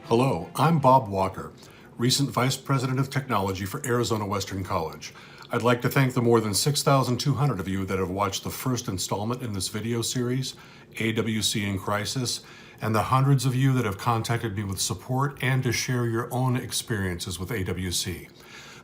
Hello, I'm Bob Walker, recent Vice President of Technology for Arizona Western College. I'd like to thank the more than 6,200 of you that have watched the first installment in this video series, AWC in Crisis, and the hundreds of you that have contacted me with support and to share your own experiences with AWC.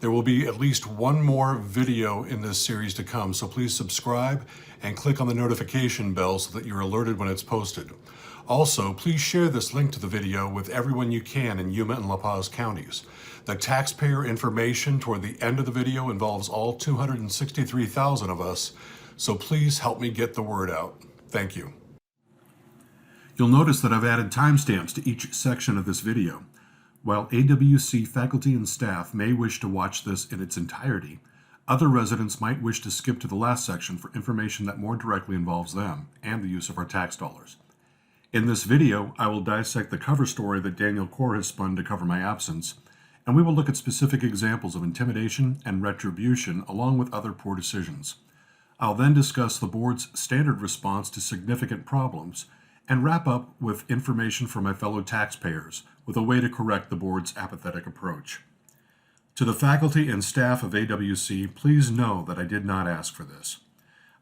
There will be at least one more video in this series to come, so please subscribe and click on the notification bell so that you're alerted when it's posted. Also, please share this link to the video with everyone you can in Yuma and La Paz counties. The taxpayer information toward the end of the video involves all 263,000 of us, so please help me get the word out. Thank you. You'll notice that I've added timestamps to each section of this video. While AWC faculty and staff may wish to watch this in its entirety, other residents might wish to skip to the last section for information that more directly involves them and the use of our tax dollars. In this video, I will dissect the cover story that Daniel Corr has spun to cover my absence, and we will look at specific examples of intimidation and retribution along with other poor decisions. I'll then discuss the board's standard response to significant problems and wrap up with information for my fellow taxpayers with a way to correct the board's apathetic approach. To the faculty and staff of AWC, please know that I did not ask for this.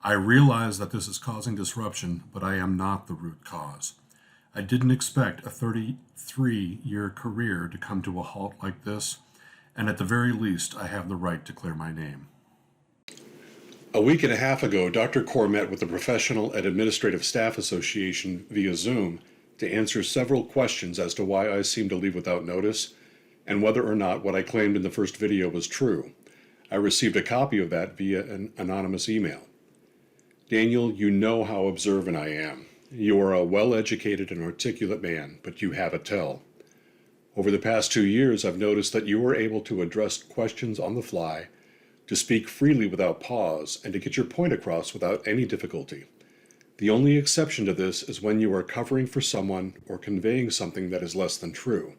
I realize that this is causing disruption, but I am not the root cause. I didn't expect a 33-year career to come to a halt like this, and at the very least, I have the right to clear my name. A week and a half ago, Dr. Corr met with the Professional and Administrative Staff Association via Zoom to answer several questions as to why I seemed to leave without notice and whether or not what I claimed in the first video was true. I received a copy of that via an anonymous email. Daniel, you know how observant I am. You are a well-educated and articulate man, but you have a tell. Over the past 2 years, I've noticed that you were able to address questions on the fly, to speak freely without pause, and to get your point across without any difficulty. The only exception to this is when you are covering for someone or conveying something that is less than true.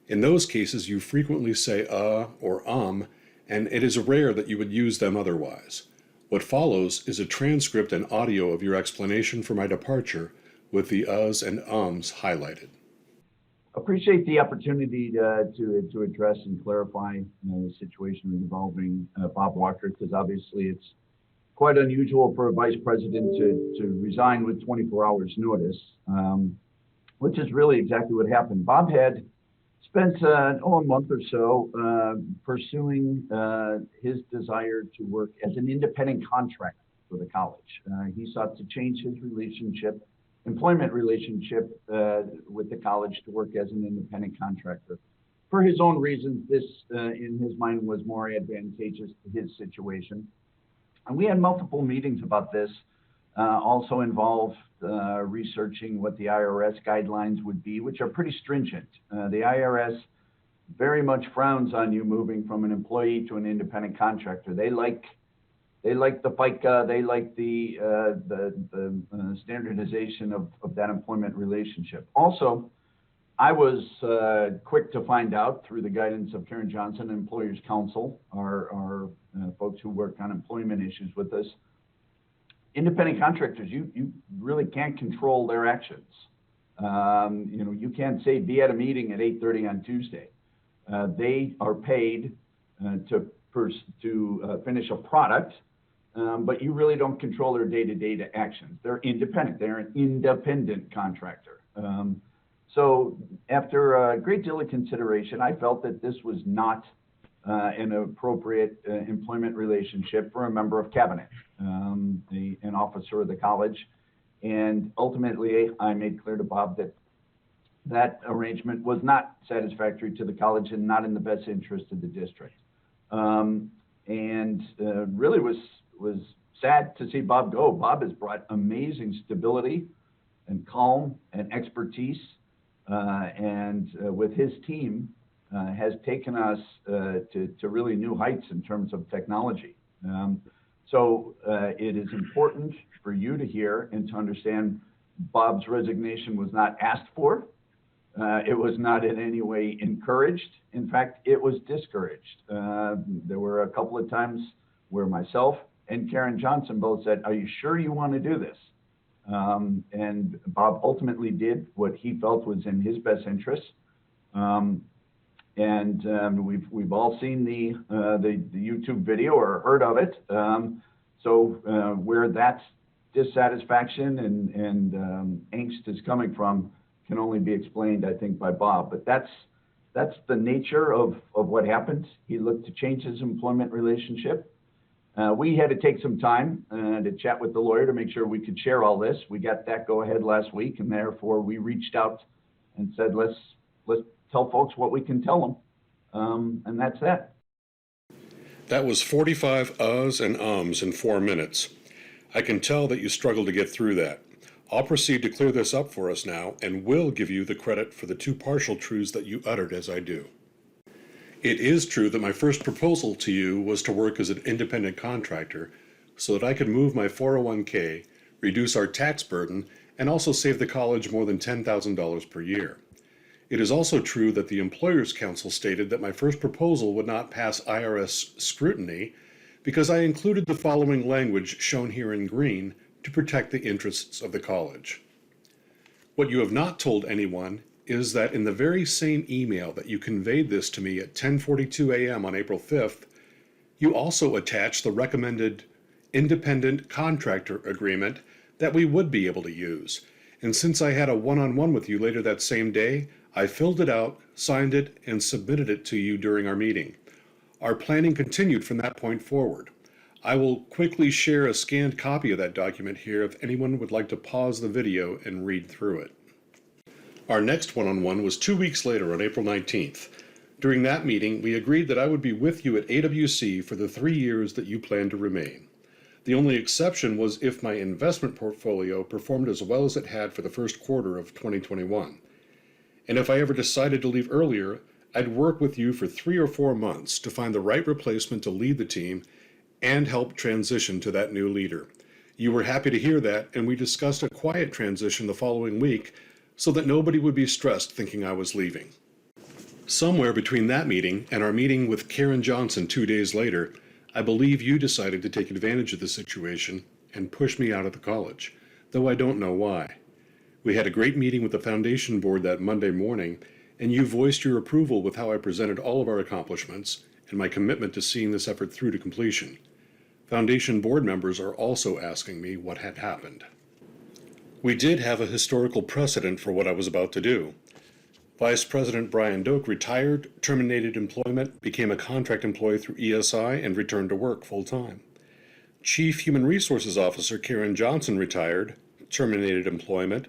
In those cases, you frequently say or and it is rare that you would use them otherwise. What follows is a transcript and audio of your explanation for my departure with the uhs and ums highlighted. Appreciate the opportunity to address and clarify the situation involving Bob Walker, because obviously it's quite unusual for a vice president to resign with 24 hours notice, which is really exactly what happened. Bob had spent a month or so pursuing his desire to work as an independent contractor for the college. He sought to change his employment relationship with the college to work as an independent contractor. For his own reasons, this in his mind was more advantageous to his situation. And we had multiple meetings about this, also involved researching what the IRS guidelines would be, which are pretty stringent. The IRS very much frowns on you moving from an employee to an independent contractor. They like the FICA, they like the standardization of that employment relationship. Also, I was quick to find out through the guidance of Karen Johnson, Employers Council, our folks who work on employment issues with us. Independent contractors, you really can't control their actions. You can't say be at a meeting at 8:30 on Tuesday. They are paid to finish a product, but you really don't control their day-to-day actions. They're independent. They're an independent contractor. So after a great deal of consideration, I felt that this was not an appropriate employment relationship for a member of cabinet, an officer of the college. And ultimately, I made clear to Bob that that arrangement was not satisfactory to the college and not in the best interest of the district. Really was sad to see Bob go. Bob has brought amazing stability and calm and expertise, and with his team, has taken us to really new heights in terms of technology. So it is important for you to hear and to understand Bob's resignation was not asked for. It was not in any way encouraged. In fact, it was discouraged. There were a couple of times where myself and Karen Johnson both said, "Are you sure you want to do this?" And Bob ultimately did what he felt was in his best interest. We've all seen the YouTube video or heard of it. Where that's dissatisfaction and angst is coming from can only be explained, I think, by Bob. But that's the nature of what happened. He looked to change his employment relationship. We had to take some time to chat with the lawyer to make sure we could share all this. We got that go ahead last week, and therefore we reached out and said, let's tell folks what we can tell them, and that's that. That was 45 uhs and ums in 4 minutes. I can tell that you struggled to get through that. I'll proceed to clear this up for us now, and will give you the credit for the 2 partial truths that you uttered as I do. It is true that my first proposal to you was to work as an independent contractor so that I could move my 401k, reduce our tax burden, and also save the college more than $10,000 per year. It is also true that the Employers Council stated that my first proposal would not pass IRS scrutiny because I included the following language shown here in green to protect the interests of the college. What you have not told anyone is that in the very same email that you conveyed this to me at 10:42 a.m. on April 5th, you also attached the recommended independent contractor agreement that we would be able to use. And since I had a one-on-one with you later that same day, I filled it out, signed it, and submitted it to you during our meeting. Our planning continued from that point forward. I will quickly share a scanned copy of that document here if anyone would like to pause the video and read through it. Our next one-on-one was 2 weeks later on April 19th. During that meeting, we agreed that I would be with you at AWC for the 3 years that you planned to remain. The only exception was if my investment portfolio performed as well as it had for the first quarter of 2021. And if I ever decided to leave earlier, I'd work with you for 3 or 4 months to find the right replacement to lead the team and help transition to that new leader. You were happy to hear that, and we discussed a quiet transition the following week so that nobody would be stressed thinking I was leaving. Somewhere between that meeting and our meeting with Karen Johnson 2 days later, I believe you decided to take advantage of the situation and push me out of the college, though I don't know why. We had a great meeting with the foundation board that Monday morning, and you voiced your approval with how I presented all of our accomplishments and my commitment to seeing this effort through to completion. Foundation board members are also asking me what had happened. We did have a historical precedent for what I was about to do. Vice President Brian Doak retired, terminated employment, became a contract employee through ESI, and returned to work full-time. Chief Human Resources Officer Karen Johnson retired, terminated employment,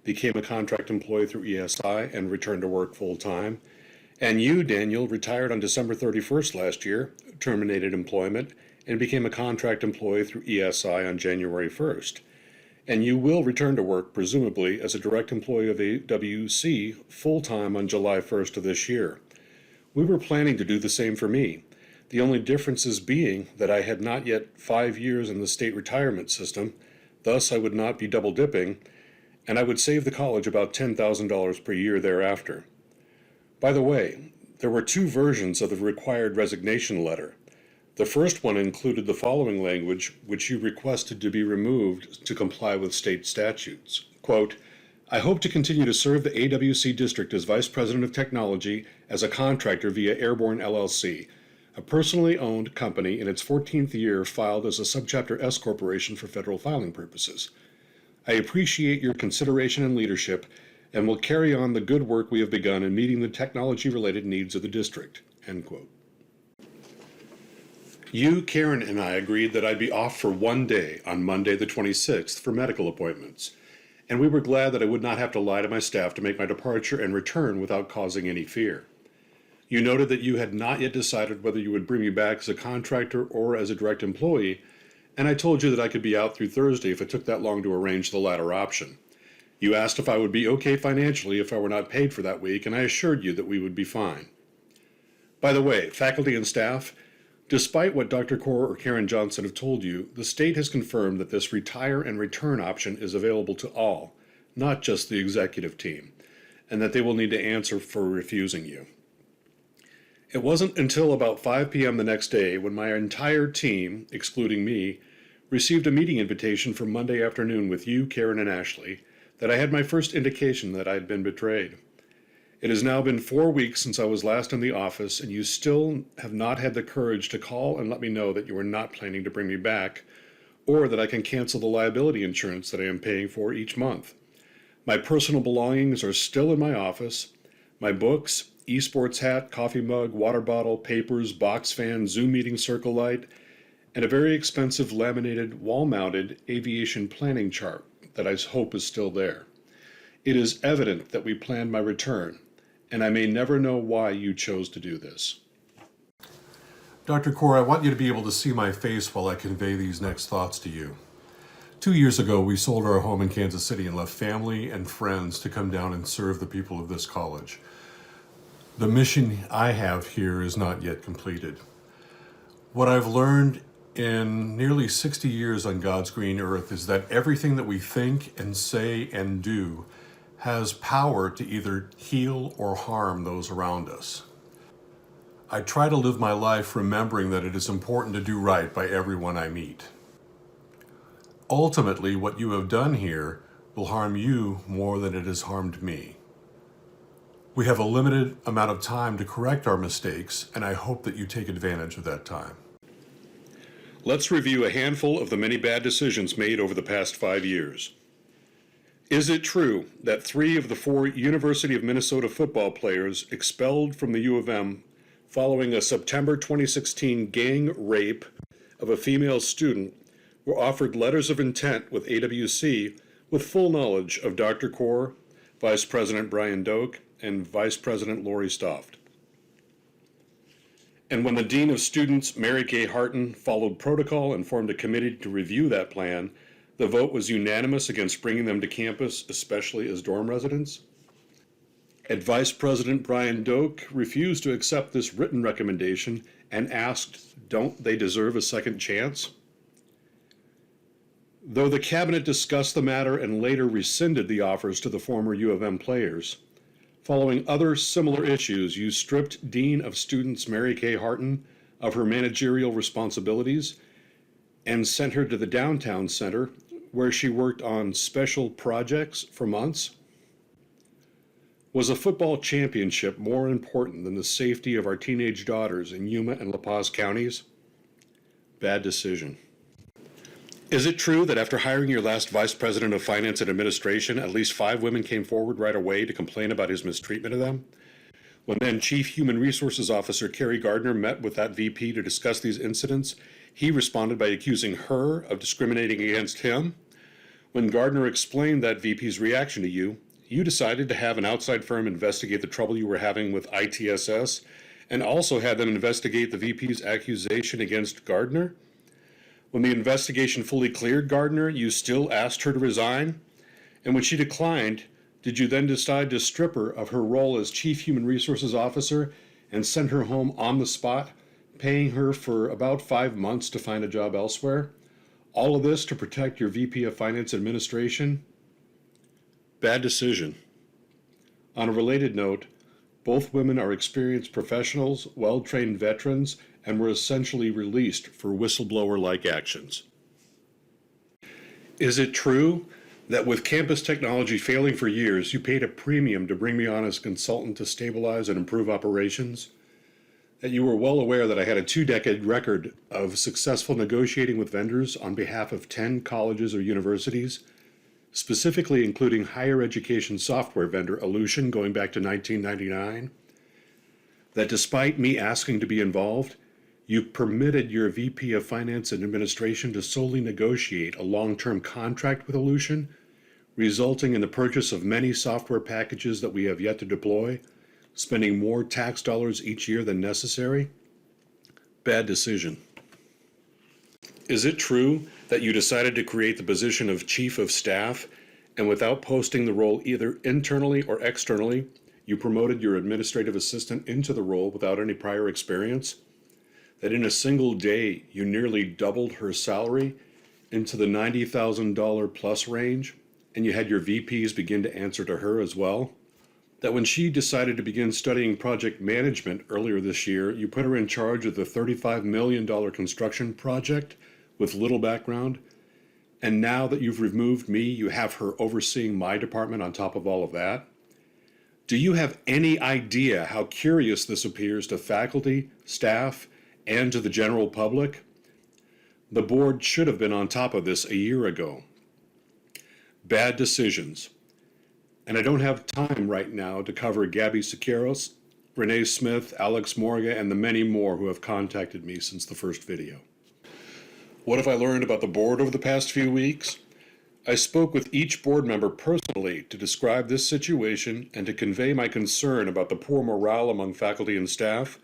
became a contract employee through ESI, and returned to work full-time. And you, Daniel, retired on December 31st last year, terminated employment, and became a contract employee through ESI on January 1st. And you will return to work, presumably, as a direct employee of AWC full-time on July 1st of this year. We were planning to do the same for me, the only differences being that I had not yet 5 years in the state retirement system, thus I would not be double-dipping, and I would save the college about $10,000 per year thereafter. By the way, there were 2 versions of the required resignation letter. The first one included the following language, which you requested to be removed to comply with state statutes. Quote, I hope to continue to serve the AWC district as Vice President of Technology as a contractor via Airborne LLC, a personally owned company in its 14th year filed as a Subchapter S corporation for federal filing purposes. I appreciate your consideration and leadership and will carry on the good work we have begun in meeting the technology-related needs of the district. End quote. You, Karen, and I agreed that I'd be off for 1 day on Monday the 26th for medical appointments, and we were glad that I would not have to lie to my staff to make my departure and return without causing any fear. You noted that you had not yet decided whether you would bring me back as a contractor or as a direct employee, and I told you that I could be out through Thursday if it took that long to arrange the latter option. You asked if I would be okay financially if I were not paid for that week, and I assured you that we would be fine. By the way, faculty and staff, despite what Dr. Kaur or Karen Johnson have told you, the state has confirmed that this retire and return option is available to all, not just the executive team, and that they will need to answer for refusing you. It wasn't until about 5 p.m. the next day when my entire team, excluding me, received a meeting invitation for Monday afternoon with you, Karen, and Ashley, that I had my first indication that I had been betrayed. It has now been 4 weeks since I was last in the office, and you still have not had the courage to call and let me know that you are not planning to bring me back, or that I can cancel the liability insurance that I am paying for each month. My personal belongings are still in my office. My books, esports hat, coffee mug, water bottle, papers, box fan, Zoom meeting circle light, and a very expensive laminated wall-mounted aviation planning chart that I hope is still there. It is evident that we planned my return, and I may never know why you chose to do this. Dr. Kaur, I want you to be able to see my face while I convey these next thoughts to you. 2 years ago, we sold our home in Kansas City and left family and friends to come down and serve the people of this college. The mission I have here is not yet completed. What I've learned in nearly 60 years on God's green earth is that everything that we think and say and do has power to either heal or harm those around us. I try to live my life remembering that it is important to do right by everyone I meet. Ultimately, what you have done here will harm you more than it has harmed me. We have a limited amount of time to correct our mistakes, and I hope that you take advantage of that time. Let's review a handful of the many bad decisions made over the past 5 years. Is it true that 3 of the 4 University of Minnesota football players expelled from the U of M following a September 2016 gang rape of a female student were offered letters of intent with AWC with full knowledge of Dr. Kaur, Vice President Brian Doak, and Vice President Lori Stoft? And when the Dean of Students, Mary Kay Harton, followed protocol and formed a committee to review that plan, the vote was unanimous against bringing them to campus, especially as dorm residents? And Vice President Brian Doak refused to accept this written recommendation and asked, don't they deserve a second chance? Though the cabinet discussed the matter and later rescinded the offers to the former U of M players, following other similar issues, you stripped Dean of Students Mary Kay Harton of her managerial responsibilities and sent her to the downtown center where she worked on special projects for months. Was a football championship more important than the safety of our teenage daughters in Yuma and La Paz counties? Bad decision. Is it true that after hiring your last Vice President of Finance and Administration, at least 5 women came forward right away to complain about his mistreatment of them? When then Chief Human Resources Officer Kerry Gardner met with that VP to discuss these incidents, he responded by accusing her of discriminating against him. When Gardner explained that VP's reaction to you, you decided to have an outside firm investigate the trouble you were having with ITSS and also had them investigate the VP's accusation against Gardner. When the investigation fully cleared Gardner, you still asked her to resign? And when she declined, did you then decide to strip her of her role as Chief Human Resources Officer and send her home on the spot, paying her for about 5 months to find a job elsewhere? All of this to protect your VP of Finance Administration? Bad decision. On a related note, both women are experienced professionals, well-trained veterans, and were essentially released for whistleblower-like actions. Is it true that with campus technology failing for years, you paid a premium to bring me on as a consultant to stabilize and improve operations? That you were well aware that I had a 2-decade record of successful negotiating with vendors on behalf of 10 colleges or universities, specifically including higher education software vendor Ellucian going back to 1999? That despite me asking to be involved, you permitted your VP of Finance and Administration to solely negotiate a long-term contract with Ellucian, resulting in the purchase of many software packages that we have yet to deploy, spending more tax dollars each year than necessary? Bad decision. Is it true that you decided to create the position of Chief of Staff, and without posting the role either internally or externally, you promoted your administrative assistant into the role without any prior experience? That in a single day, you nearly doubled her salary into the $90,000 plus range, and you had your VPs begin to answer to her as well? That when she decided to begin studying project management earlier this year, you put her in charge of the $35 million construction project with little background, and now that you've removed me, you have her overseeing my department on top of all of that? Do you have any idea how curious this appears to faculty, staff, and to the general public? The board should have been on top of this a year ago. Bad decisions. And I don't have time right now to cover Gabby Siqueiros, Renee Smith, Alex Morga, and the many more who have contacted me since the first video. What have I learned about the board over the past few weeks? I spoke with each board member personally to describe this situation and to convey my concern about the poor morale among faculty and staff,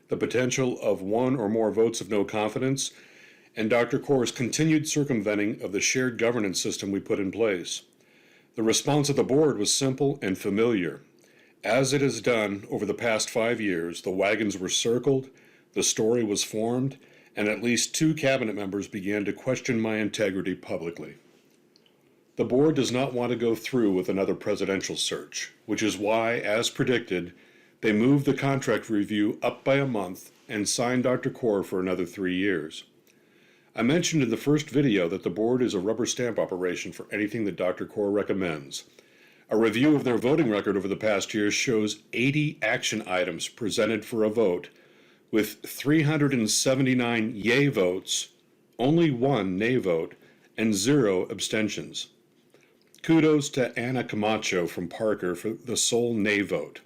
the potential of one or more votes of no confidence, and Dr. Kaur's continued circumventing of the shared governance system we put in place. The response of the board was simple and familiar. As it has done over the past 5 years, the wagons were circled, the story was formed, and at least 2 cabinet members began to question my integrity publicly. The board does not want to go through with another presidential search, which is why, as predicted, they moved the contract review up by a month and signed Dr. Kaur for another 3 years. I mentioned in the first video that the board is a rubber stamp operation for anything that Dr. Kaur recommends. A review of their voting record over the past year shows 80 action items presented for a vote, with 379 yay votes, only 1 nay vote, and 0 abstentions. Kudos to Anna Camacho from Parker for the sole nay vote.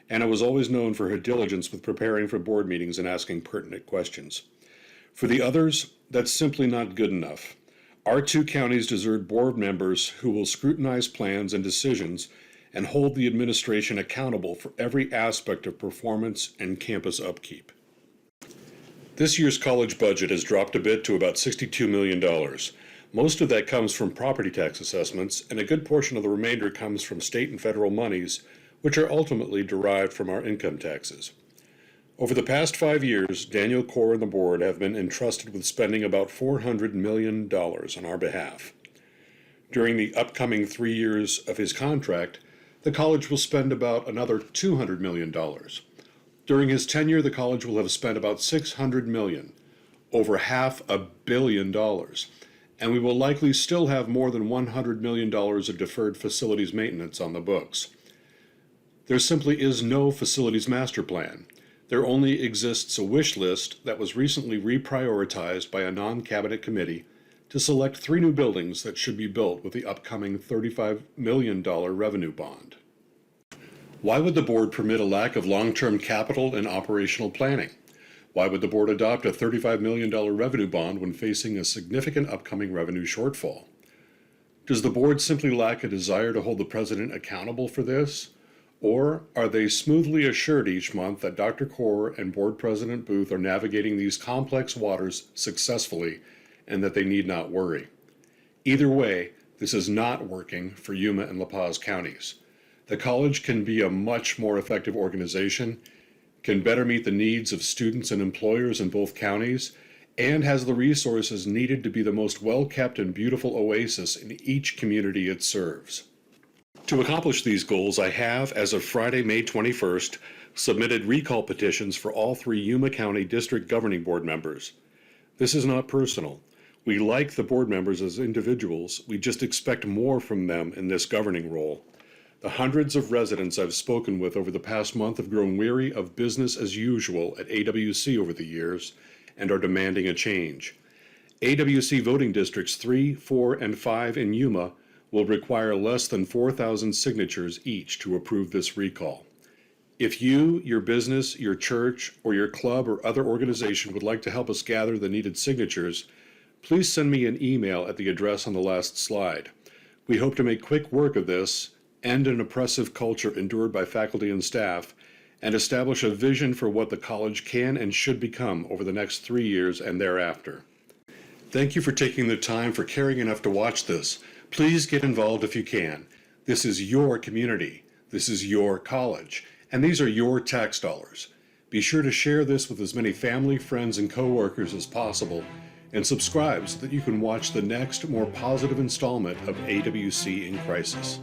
Anna was always known for her diligence with preparing for board meetings and asking pertinent questions. For the others, that's simply not good enough. Our 2 counties deserve board members who will scrutinize plans and decisions and hold the administration accountable for every aspect of performance and campus upkeep. This year's college budget has dropped a bit to about $62 million. Most of that comes from property tax assessments, and a good portion of the remainder comes from state and federal monies, which are ultimately derived from our income taxes. Over the past 5 years, Daniel Kaur and the board have been entrusted with spending about $400 million on our behalf. During the upcoming 3 years of his contract, the college will spend about another $200 million. During his tenure, the college will have spent about $600 million, over $500 million, and we will likely still have more than $100 million of deferred facilities maintenance on the books. There simply is no facilities master plan. There only exists a wish list that was recently reprioritized by a non-cabinet committee to select 3 new buildings that should be built with the upcoming $35 million revenue bond. Why would the board permit a lack of long-term capital and operational planning? Why would the board adopt a $35 million revenue bond when facing a significant upcoming revenue shortfall? Does the board simply lack a desire to hold the president accountable for this? Or are they smoothly assured each month that Dr. Kaur and Board President Booth are navigating these complex waters successfully and that they need not worry? Either way, this is not working for Yuma and La Paz counties. The college can be a much more effective organization, can better meet the needs of students and employers in both counties, and has the resources needed to be the most well-kept and beautiful oasis in each community it serves. To accomplish these goals, I have, as of Friday, May 21st, submitted recall petitions for all 3 Yuma County District Governing Board members. This is not personal. We like the board members as individuals, we just expect more from them in this governing role. The hundreds of residents I've spoken with over the past month have grown weary of business as usual at AWC over the years and are demanding a change. AWC voting districts 3, 4, and 5 in Yuma will require less than 4,000 signatures each to approve this recall. If you, your business, your church, or your club or other organization would like to help us gather the needed signatures, please send me an email at the address on the last slide. We hope to make quick work of this, end an oppressive culture endured by faculty and staff, and establish a vision for what the college can and should become over the next 3 years and thereafter. Thank you for taking the time, for caring enough to watch this. Please get involved if you can. This is your community. This is your college. And these are your tax dollars. Be sure to share this with as many family, friends, and coworkers as possible, and subscribe so that you can watch the next, more positive installment of AWC in Crisis.